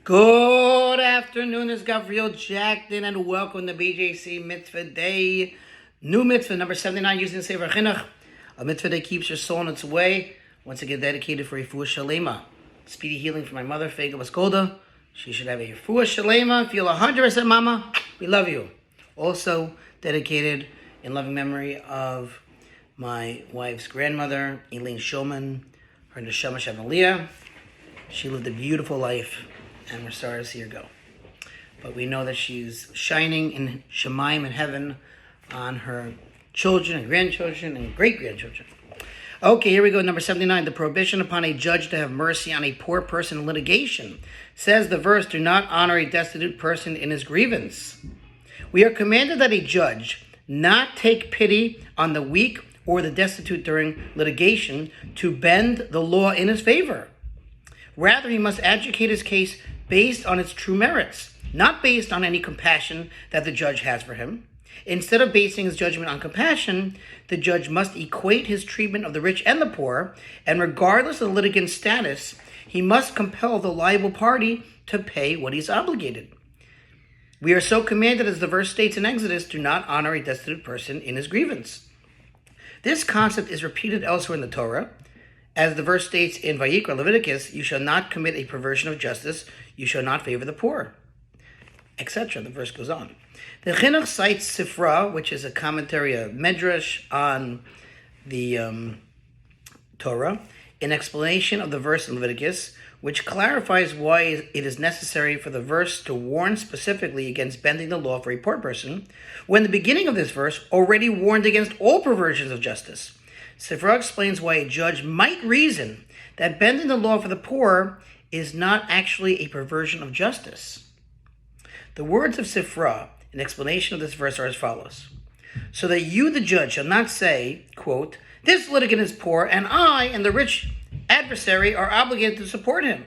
Good afternoon, it's Gabriel Jackson, and welcome to BJC Mitzvah Day. New mitzvah, number 79, using the Sefer HaChinuch. A mitzvah that keeps your soul on its way. Once again, dedicated for Refuah Shalema. Speedy healing for my mother, Fega Baskolda. She should have a Refuah Shalema. Feel 100% mama. We love you. Also dedicated in loving memory of my wife's grandmother, Elaine Shulman. Her neshama Shalom. She lived a beautiful life, and we're sorry to see her go. But we know that she's shining in Shemaim in heaven on her children and grandchildren and great-grandchildren. Okay, here we go. Number 79, the prohibition upon a judge to have mercy on a poor person in litigation. Says the verse, do not honor a destitute person in his grievance. We are commanded that a judge not take pity on the weak or the destitute during litigation to bend the law in his favor. Rather, he must adjudicate his case based on its true merits, not based on any compassion that the judge has for him. Instead of basing his judgment on compassion, the judge must equate his treatment of the rich and the poor, and regardless of the litigant's status, he must compel the liable party to pay what he's obligated. We are so commanded, as the verse states in Exodus, do not honor a destitute person in his grievance. This concept is repeated elsewhere in the Torah. As the verse states in Vayikra, Leviticus, you shall not commit a perversion of justice, you shall not favor the poor, etc. The verse goes on. The Chinuch cites Sifra, which is a commentary, a medrash on the Torah, in explanation of the verse in Leviticus, which clarifies why it is necessary for the verse to warn specifically against bending the law for a poor person, when the beginning of this verse already warned against all perversions of justice. Sifra explains why a judge might reason that bending the law for the poor is not actually a perversion of justice. The words of Sifra in explanation of this verse are as follows. So that you, the judge, shall not say, quote, this litigant is poor, and I and the rich adversary are obligated to support him.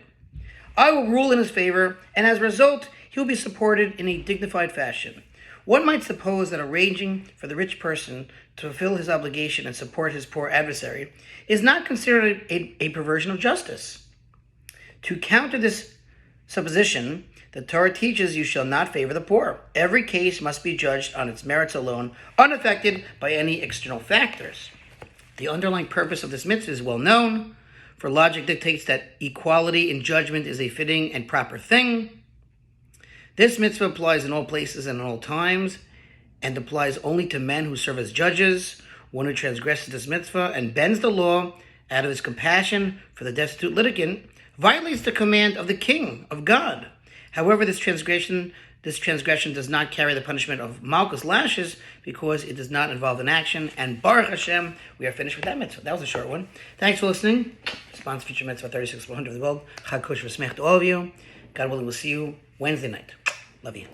I will rule in his favor, and as a result, he will be supported in a dignified fashion. One might suppose that arranging for the rich person to fulfill his obligation and support his poor adversary is not considered a perversion of justice. To counter this supposition, the Torah teaches you shall not favor the poor. Every case must be judged on its merits alone, unaffected by any external factors. The underlying purpose of this mitzvah is well known, for logic dictates that equality in judgment is a fitting and proper thing. This mitzvah applies in all places and in all times, and applies only to men who serve as judges. One who transgresses this mitzvah and bends the law out of his compassion for the destitute litigant violates the command of the king, of God. However, this transgression does not carry the punishment of Malchus lashes because it does not involve an action. And Baruch Hashem, we are finished with that mitzvah. That was a short one. Thanks for listening. Sponsor feature mitzvah 36 of the world. Chag kosher v'smech to all of you. God willing, we'll see you Wednesday night. Love you.